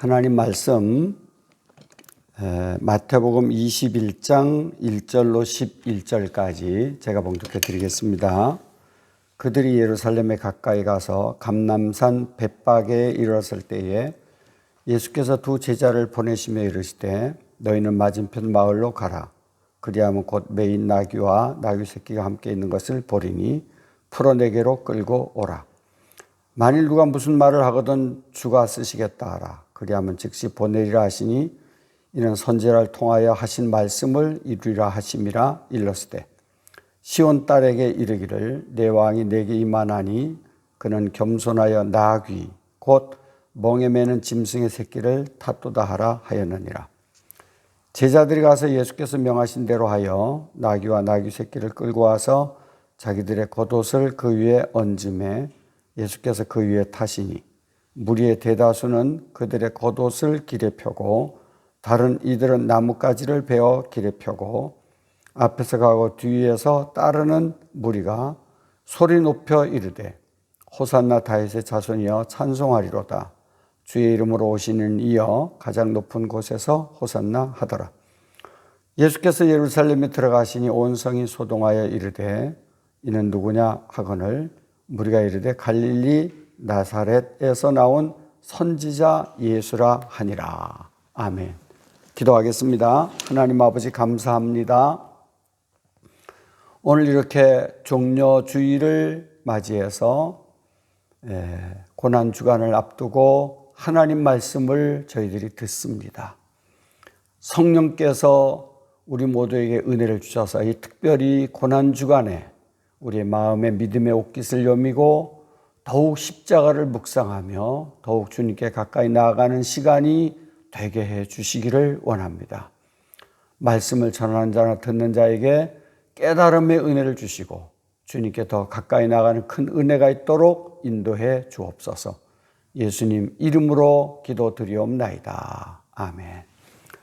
하나님 말씀 마태복음 21장 1절로 11절까지 제가 봉독해 드리겠습니다. 그들이 예루살렘에 가까이 가서 감람산 벳바게에 이르렀을 때에 예수께서 두 제자를 보내시며 이르시되 너희는 맞은편 마을로 가라. 그리하면 곧 매인 나귀와 나귀 새끼가 함께 있는 것을 보리니 풀어 내게로 끌고 오라. 만일 누가 무슨 말을 하거든 주가 쓰시겠다 하라. 그리하면 즉시 보내리라 하시니 이는 선지자를 통하여 하신 말씀을 이루리라 하심이라 일렀으되 시온 딸에게 이르기를 내 왕이 내게 임하나니 그는 겸손하여 나귀 곧 멍에 매는 짐승의 새끼를 탓도다 하라 하였느니라. 제자들이 가서 예수께서 명하신 대로 하여 나귀와 나귀 새끼를 끌고 와서 자기들의 겉옷을 그 위에 얹음에 예수께서 그 위에 타시니 무리의 대다수는 그들의 겉옷을 길에 펴고 다른 이들은 나뭇가지를 베어 길에 펴고 앞에서 가고 뒤에서 따르는 무리가 소리 높여 이르되 호산나 다윗의 자손이여 찬송하리로다. 주의 이름으로 오시는 이여 가장 높은 곳에서 호산나 하더라. 예수께서 예루살렘에 들어가시니 온 성이 소동하여 이르되 이는 누구냐 하거늘 무리가 이르되 갈릴리 나사렛에서 나온 선지자 예수라 하니라. 아멘. 기도하겠습니다. 하나님 아버지 감사합니다. 오늘 이렇게 종려주일을 맞이해서 고난주간을 앞두고 하나님 말씀을 저희들이 듣습니다. 성령께서 우리 모두에게 은혜를 주셔서 이 특별히 고난주간에 우리의 마음에 믿음의 옷깃을 여미고 더욱 십자가를 묵상하며 더욱 주님께 가까이 나아가는 시간이 되게 해 주시기를 원합니다. 말씀을 전하는 자나 듣는 자에게 깨달음의 은혜를 주시고 주님께 더 가까이 나가는 큰 은혜가 있도록 인도해 주옵소서. 예수님 이름으로 기도드리옵나이다. 아멘.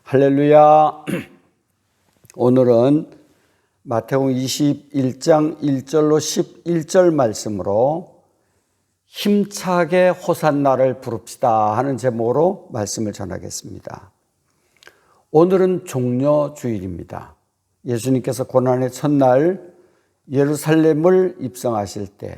할렐루야. 오늘은 마태복음 21장 1절로 11절 말씀으로 힘차게 호산나를 부릅시다 하는 제목으로 말씀을 전하겠습니다. 오늘은 종려주일입니다. 예수님께서 고난의 첫날 예루살렘을 입성하실 때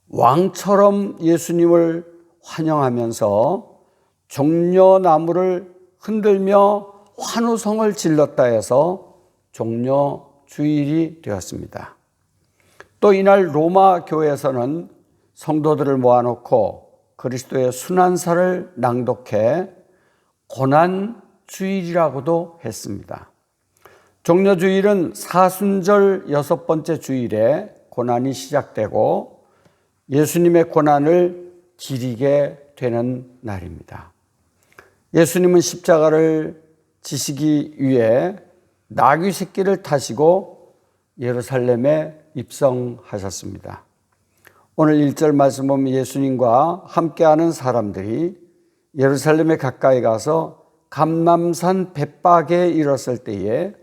왕처럼 예수님을 환영하면서 종려나무를 흔들며 환호성을 질렀다 해서 종려주일이 되었습니다. 또 이날 로마 교회에서는 성도들을 모아놓고 그리스도의 순환사를 낭독해 고난주일이라고도 했습니다. 종려주일은 사순절 6번째 주일에 고난이 시작되고 예수님의 고난을 기리게 되는 날입니다. 예수님은 십자가를 지시기 위해 나귀 새끼를 타시고 예루살렘에 입성하셨습니다. 오늘 1절 말씀 보면 예수님과 함께하는 사람들이 예루살렘에 가까이 가서 감람산 벳바게에 이르렀을 때에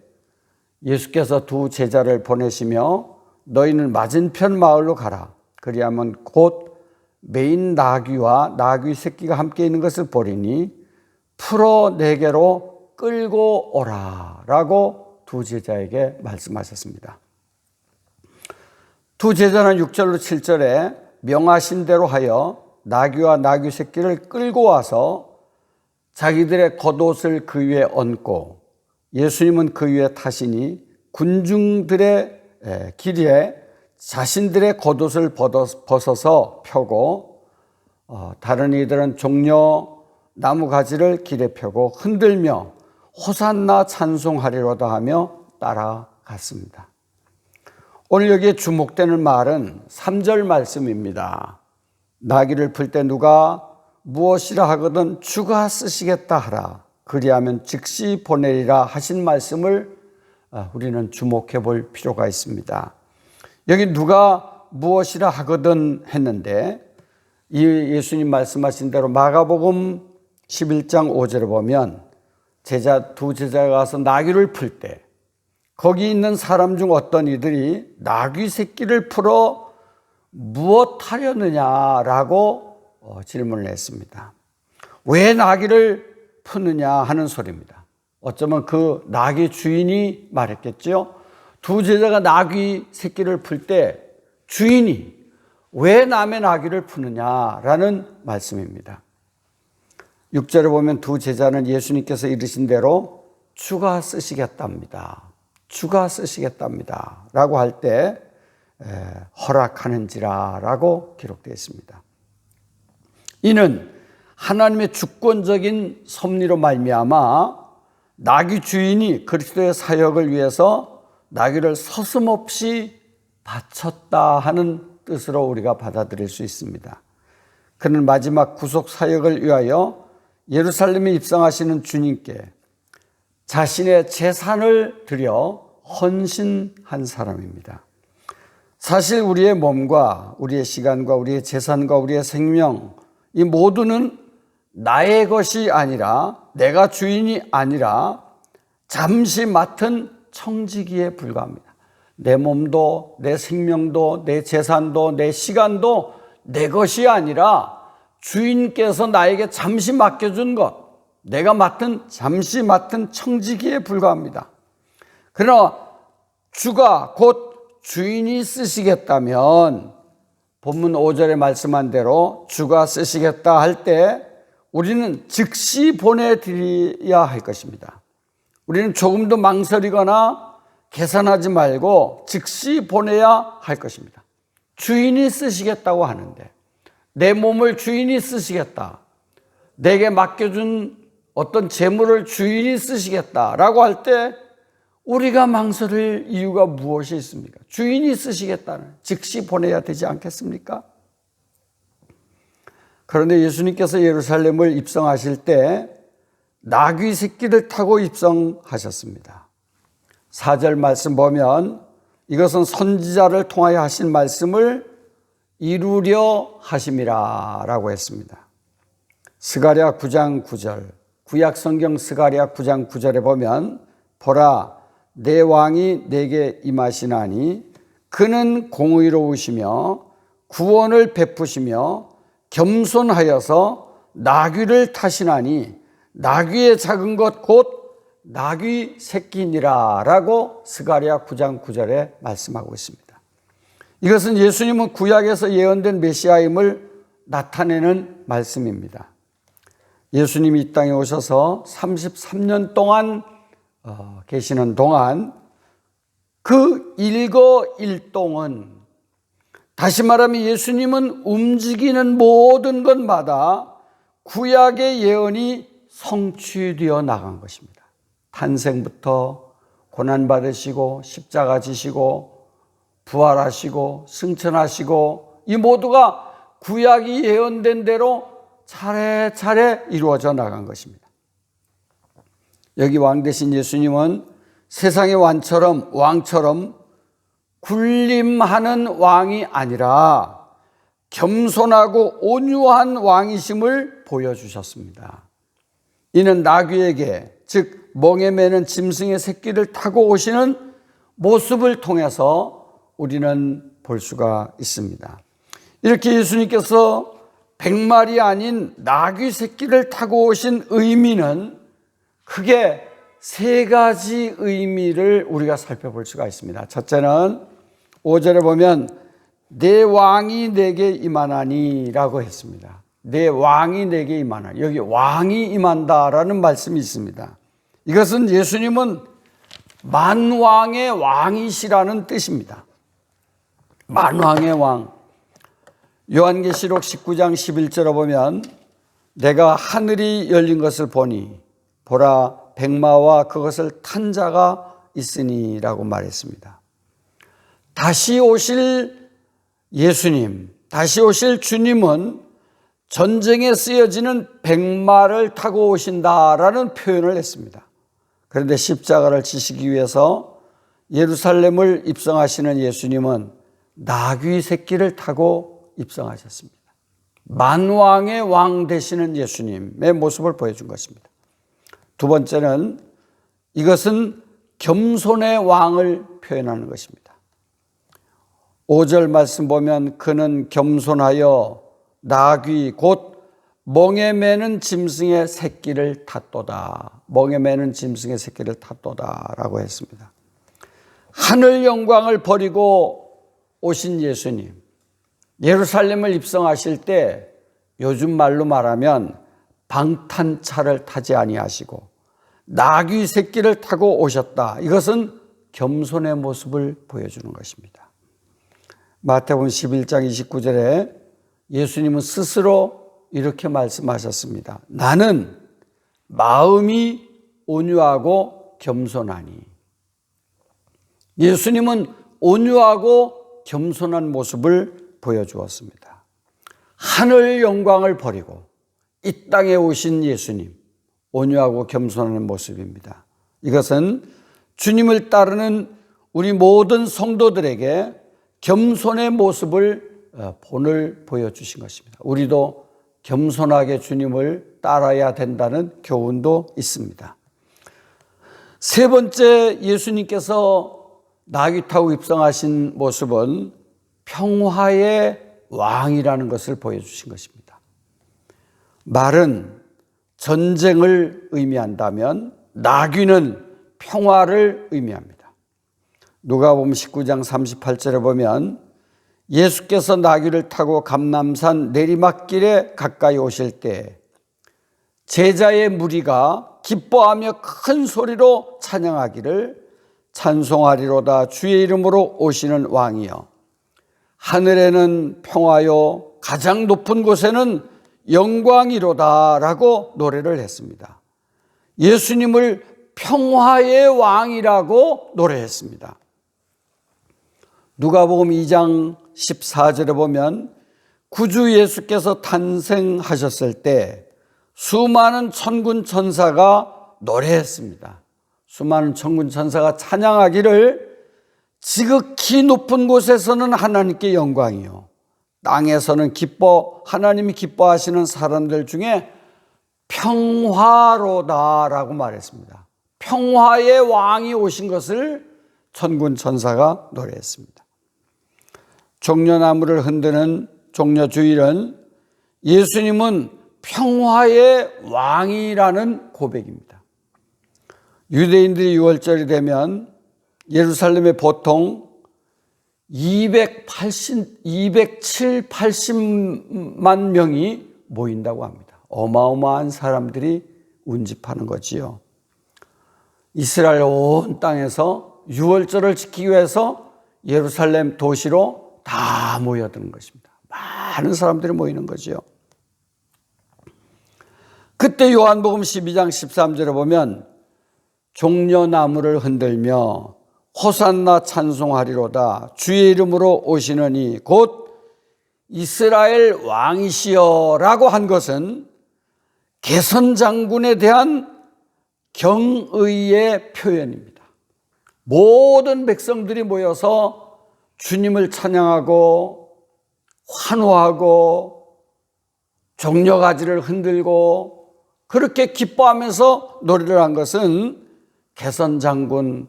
예수께서 두 제자를 보내시며 너희는 맞은편 마을로 가라. 그리하면 곧 매인 나귀와 나귀 새끼가 함께 있는 것을 보리니 풀어 내게로 끌고 오라 라고 두 제자에게 말씀하셨습니다. 두 제자는 6절로 7절에 명하신 대로 하여 나귀와 나귀 새끼를 끌고 와서 자기들의 겉옷을 그 위에 얹고 예수님은 그 위에 타시니 군중들의 길에 자신들의 겉옷을 벗어서 펴고 다른 이들은 종려 나무 가지를 길에 펴고 흔들며 호산나 찬송하리로다 하며 따라갔습니다. 오늘 여기에 주목되는 말은 3절 말씀입니다. 나귀를 풀 때 누가 무엇이라 하거든 주가 쓰시겠다 하라. 그리하면 즉시 보내리라 하신 말씀을 우리는 주목해 볼 필요가 있습니다. 여기 누가 무엇이라 하거든 했는데 이 예수님 말씀하신 대로 마가복음 11장 5절에 보면 두 제자가 가서 나귀를 풀 때 거기 있는 사람 중 어떤 이들이 나귀 새끼를 풀어 무엇 하려느냐라고 질문을 했습니다. 왜 나귀를 푸느냐 하는 소리입니다. 어쩌면 그 나귀 주인이 말했겠죠. 두 제자가 나귀 새끼를 풀 때 주인이 왜 남의 나귀를 푸느냐라는 말씀입니다. 6절에 보면 두 제자는 예수님께서 이르신 대로 주가 쓰시겠답니다. 주가 쓰시겠답니다. 라고 할 때 허락하는지라 라고 기록되어 있습니다. 이는 하나님의 주권적인 섭리로 말미암아 나귀 주인이 그리스도의 사역을 위해서 나귀를 서슴없이 바쳤다 하는 뜻으로 우리가 받아들일 수 있습니다. 그는 마지막 구속 사역을 위하여 예루살렘에 입성하시는 주님께 자신의 재산을 드려 헌신한 사람입니다. 사실 우리의 몸과 우리의 시간과 우리의 재산과 우리의 생명, 이 모두는 나의 것이 아니라, 내가 주인이 아니라 잠시 맡은 청지기에 불과합니다. 내 몸도, 내 생명도, 내 재산도, 내 시간도 내 것이 아니라 주인께서 나에게 잠시 맡겨준 것, 내가 잠시 맡은 청지기에 불과합니다. 그러나 주가 곧 주인이 쓰시겠다면 본문 5절에 말씀한 대로 주가 쓰시겠다 할 때 우리는 즉시 보내드려야 할 것입니다. 우리는 조금도 망설이거나 계산하지 말고 즉시 보내야 할 것입니다. 주인이 쓰시겠다고 하는데, 내 몸을 주인이 쓰시겠다, 내게 맡겨준 어떤 재물을 주인이 쓰시겠다라고 할 때 우리가 망설일 이유가 무엇이 있습니까? 주인이 쓰시겠다는, 즉시 보내야 되지 않겠습니까? 그런데 예수님께서 예루살렘을 입성하실 때 나귀 새끼를 타고 입성하셨습니다. 4절 말씀 보면 이것은 선지자를 통하여 하신 말씀을 이루려 하심이라 라고 했습니다. 스가랴 9장 9절, 구약 성경 스가랴 9장 9절에 보면 보라, 내 왕이 내게 임하시나니 그는 공의로우시며 구원을 베푸시며 겸손하여서 나귀를 타시나니 나귀의 작은 것 곧 나귀 새끼니라 라고 스가랴 9장 9절에 말씀하고 있습니다. 이것은 예수님은 구약에서 예언된 메시아임을 나타내는 말씀입니다. 예수님이 이 땅에 오셔서 33년 동안 계시는 동안 그 일거일동은, 다시 말하면 예수님은 움직이는 모든 것마다 구약의 예언이 성취되어 나간 것입니다. 탄생부터 고난받으시고 십자가 지시고 부활하시고 승천하시고, 이 모두가 구약이 예언된 대로 차례차례 이루어져 나간 것입니다. 여기 왕 되신 예수님은 세상의 왕처럼 군림하는 왕이 아니라 겸손하고 온유한 왕이심을 보여주셨습니다. 이는 나귀에게, 즉 멍에 매는 짐승의 새끼를 타고 오시는 모습을 통해서 우리는 볼 수가 있습니다. 이렇게 예수님께서 100마리 아닌 나귀 새끼를 타고 오신 의미는 크게 세 가지 의미를 우리가 살펴볼 수가 있습니다. 첫째는 5절에 보면 내 왕이 내게 임하나니 라고 했습니다. 내 왕이 내게 임하나니, 여기 왕이 임한다라는 말씀이 있습니다. 이것은 예수님은 만왕의 왕이시라는 뜻입니다. 만왕의 왕. 요한계시록 19장 11절에 보면 내가 하늘이 열린 것을 보니 보라, 백마와 그것을 탄 자가 있으니 라고 말했습니다. 다시 오실 예수님, 다시 오실 주님은 전쟁에 쓰여지는 백마를 타고 오신다라는 표현을 했습니다. 그런데 십자가를 지시기 위해서 예루살렘을 입성하시는 예수님은 나귀 새끼를 타고 입성하셨습니다. 만왕의 왕 되시는 예수님의 모습을 보여준 것입니다. 두 번째는 이것은 겸손의 왕을 표현하는 것입니다. 5절 말씀 보면 그는 겸손하여 나귀 곧 멍에 매는 짐승의 새끼를 탔도다. 멍에 매는 짐승의 새끼를 탔도다 라고 했습니다. 하늘 영광을 버리고 오신 예수님, 예루살렘을 입성하실 때 요즘 말로 말하면 방탄차를 타지 아니하시고 나귀 새끼를 타고 오셨다. 이것은 겸손의 모습을 보여주는 것입니다. 마태복음 11장 29절에 예수님은 스스로 이렇게 말씀하셨습니다. 나는 마음이 온유하고 겸손하니. 예수님은 온유하고 겸손한 모습을 보여주었습니다. 하늘 영광을 버리고 이 땅에 오신 예수님, 온유하고 겸손한 모습입니다. 이것은 주님을 따르는 우리 모든 성도들에게 겸손의 모습을 본을 보여주신 것입니다. 우리도 겸손하게 주님을 따라야 된다는 교훈도 있습니다. 세 번째, 예수님께서 나귀 타고 입성하신 모습은 평화의 왕이라는 것을 보여주신 것입니다. 말은 전쟁을 의미한다면 나귀는 평화를 의미합니다. 누가복음 19장 38절에 보면 예수께서 나귀를 타고 감람산 내리막길에 가까이 오실 때 제자의 무리가 기뻐하며 큰 소리로 찬양하기를 찬송하리로다 주의 이름으로 오시는 왕이여 하늘에는 평화요 가장 높은 곳에는 영광이로다 라고 노래를 했습니다. 예수님을 평화의 왕이라고 노래했습니다. 누가복음 2장 14절에 보면 구주 예수께서 탄생하셨을 때 수많은 천군 천사가 노래했습니다. 수많은 천군 천사가 찬양하기를 지극히 높은 곳에서는 하나님께 영광이요 땅에서는 하나님이 기뻐하시는 사람들 중에 평화로다라고 말했습니다. 평화의 왕이 오신 것을 천군 천사가 노래했습니다. 종려나무를 흔드는 종려주일은 예수님은 평화의 왕이라는 고백입니다. 유대인들이 유월절이 되면 예루살렘에 보통 280만 명이 모인다고 합니다. 어마어마한 사람들이 운집하는 거지요. 이스라엘 온 땅에서 유월절을 지키기 위해서 예루살렘 도시로 다 모여드는 것입니다. 많은 사람들이 모이는 거지요. 그때 요한복음 12장 13절에 보면 종려나무를 흔들며 호산나 찬송하리로다 주의 이름으로 오시느니 곧 이스라엘 왕이시여 라고 한 것은 개선장군에 대한 경의의 표현입니다. 모든 백성들이 모여서 주님을 찬양하고 환호하고 종려가지를 흔들고 그렇게 기뻐하면서 노래를 한 것은 개선장군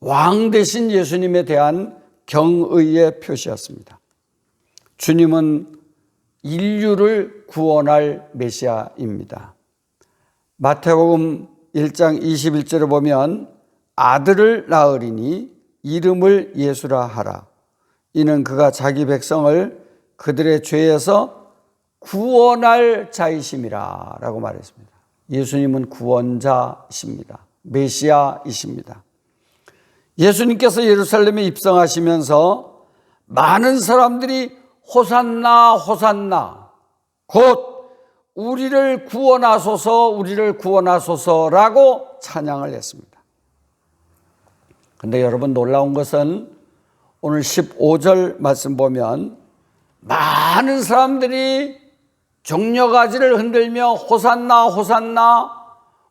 왕 되신 예수님에 대한 경의의 표시였습니다. 주님은 인류를 구원할 메시아입니다. 마태복음 1장 21절에 보면 아들을 낳으리니 이름을 예수라 하라. 이는 그가 자기 백성을 그들의 죄에서 구원할 자이심이라 라고 말했습니다. 예수님은 구원자이십니다. 메시아이십니다. 예수님께서 예루살렘에 입성하시면서 많은 사람들이 호산나 호산나 곧 우리를 구원하소서 우리를 구원하소서라고 찬양을 했습니다. 그런데 여러분 놀라운 것은 오늘 15절 말씀 보면 많은 사람들이 종려가지를 흔들며 호산나 호산나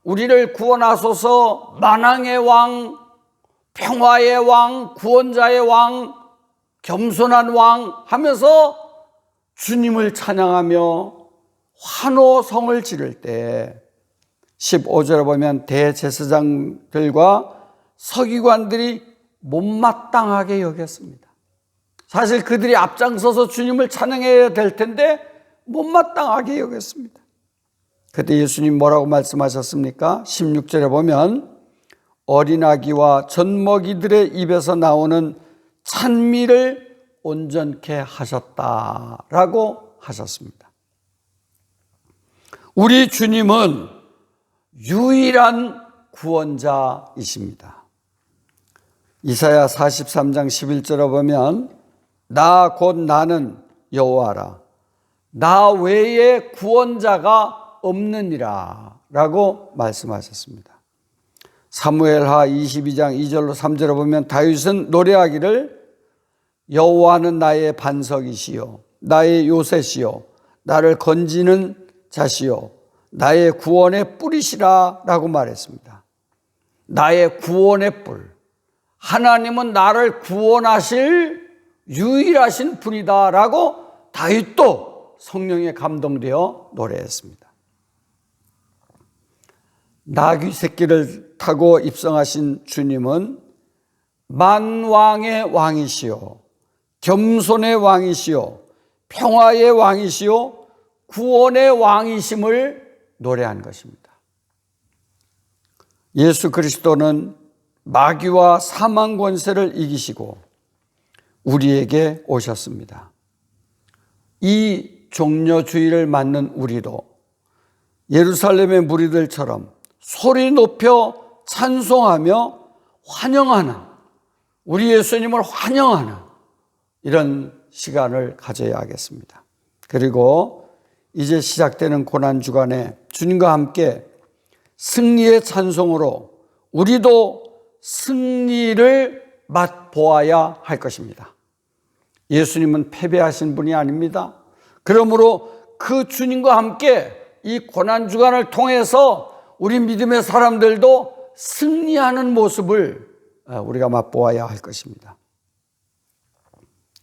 우리를 구원하소서 만왕의 왕 평화의 왕 구원자의 왕 겸손한 왕 하면서 주님을 찬양하며 환호성을 지를 때 15절에 보면 대제사장들과 서기관들이 못마땅하게 여겼습니다. 사실 그들이 앞장서서 주님을 찬양해야 될 텐데 못마땅하게 여겼습니다. 그때 예수님 뭐라고 말씀하셨습니까? 16절에 보면 어린아기와 젖먹이들의 입에서 나오는 찬미를 온전케 하셨다라고 하셨습니다. 우리 주님은 유일한 구원자이십니다. 이사야 43장 11절에 보면 나 곧 나는 여호와라 나 외에 구원자가 없느니라 라고 말씀하셨습니다. 사무엘하 22장 2절로 3절에 보면 다윗은 노래하기를 여호와는 나의 반석이시요 나의 요새시요 나를 건지는 자시요 나의 구원의 뿌리시라 라고 말했습니다. 나의 구원의 뿔, 하나님은 나를 구원하실 유일하신 분이다 라고 다윗도 성령에 감동되어 노래했습니다. 나귀 새끼를 타고 입성하신 주님은 만왕의 왕이시요 겸손의 왕이시요 평화의 왕이시요 구원의 왕이심을 노래한 것입니다. 예수 그리스도는 마귀와 사망 권세를 이기시고 우리에게 오셨습니다. 이 종려주의를 맞는 우리도 예루살렘의 무리들처럼 소리 높여 찬송하며 환영하는, 우리 예수님을 환영하는 이런 시간을 가져야 하겠습니다. 그리고 이제 시작되는 고난주간에 주님과 함께 승리의 찬송으로 우리도 승리를 맛보아야 할 것입니다. 예수님은 패배하신 분이 아닙니다. 그러므로 그 주님과 함께 이 고난주간을 통해서 우리 믿음의 사람들도 승리하는 모습을 우리가 맛보아야 할 것입니다.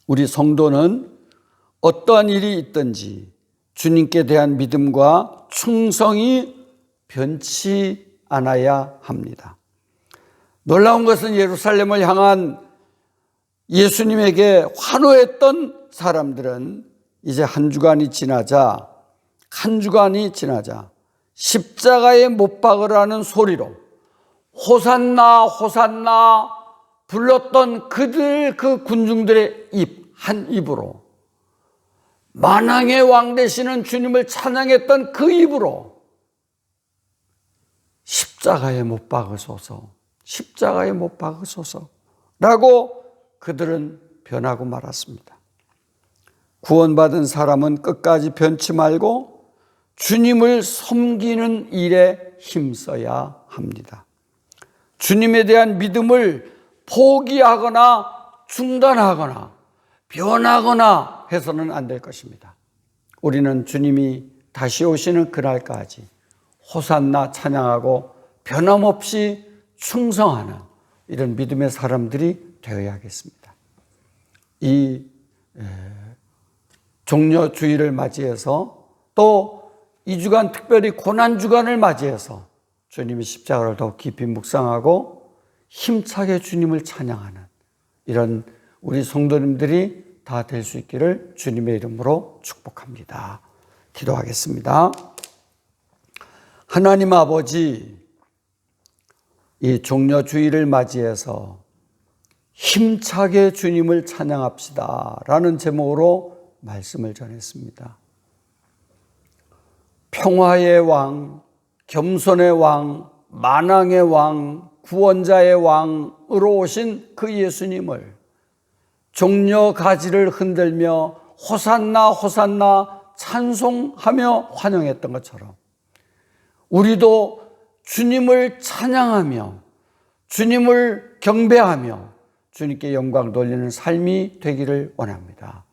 우리 성도는 어떠한 일이 있든지 주님께 대한 믿음과 충성이 변치 않아야 합니다. 놀라운 것은 예루살렘을 향한 예수님에게 환호했던 사람들은 이제 한 주간이 지나자 십자가에 못 박으라는 소리로 호산나 호산나 불렀던 그 군중들의 한 입으로 만왕의 왕 되시는 주님을 찬양했던 그 입으로 십자가에 못 박으소서 라고 그들은 변하고 말았습니다. 구원받은 사람은 끝까지 변치 말고 주님을 섬기는 일에 힘써야 합니다. 주님에 대한 믿음을 포기하거나 중단하거나 변하거나 해서는 안 될 것입니다. 우리는 주님이 다시 오시는 그날까지 호산나 찬양하고 변함없이 충성하는 이런 믿음의 사람들이 되어야겠습니다. 이 종려주의를 맞이해서 또 이 주간 특별히 고난주간을 맞이해서 주님의 십자가를 더 깊이 묵상하고 힘차게 주님을 찬양하는 이런 우리 성도님들이 다 될 수 있기를 주님의 이름으로 축복합니다. 기도하겠습니다. 하나님 아버지, 이 종려주의를 맞이해서 힘차게 주님을 찬양합시다 라는 제목으로 말씀을 전했습니다. 평화의 왕, 겸손의 왕, 만왕의 왕, 구원자의 왕으로 오신 그 예수님을 종려 가지를 흔들며 호산나 호산나 찬송하며 환영했던 것처럼 우리도 주님을 찬양하며 주님을 경배하며 주님께 영광 돌리는 삶이 되기를 원합니다.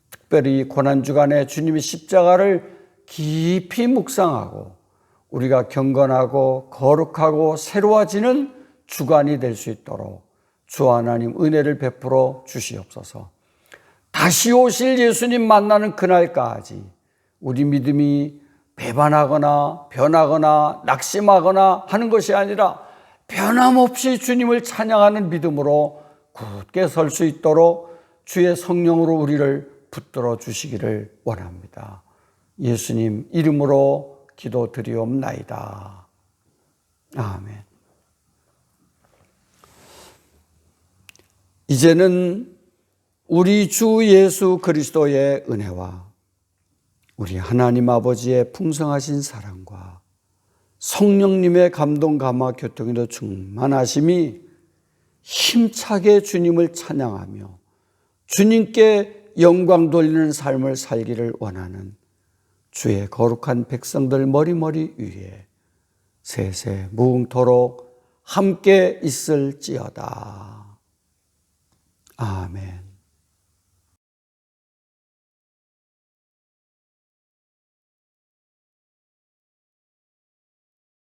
특별히 고난주간에 주님의 십자가를 깊이 묵상하고 우리가 경건하고 거룩하고 새로워지는 주간이 될 수 있도록 주 하나님 은혜를 베풀어 주시옵소서. 다시 오실 예수님 만나는 그날까지 우리 믿음이 배반하거나 변하거나 낙심하거나 하는 것이 아니라 변함없이 주님을 찬양하는 믿음으로 굳게 설 수 있도록 주의 성령으로 우리를 붙들어 주시기를 원합니다. 예수님 이름으로 기도드리옵나이다. 아멘. 이제는 우리 주 예수 그리스도의 은혜와 우리 하나님 아버지의 풍성하신 사랑과 성령님의 감동 감화 교통으로 충만하심이 힘차게 주님을 찬양하며 주님께 영광 돌리는 삶을 살기를 원하는 주의 거룩한 백성들 머리머리 위에 세세 무궁토록 함께 있을지어다. 아멘.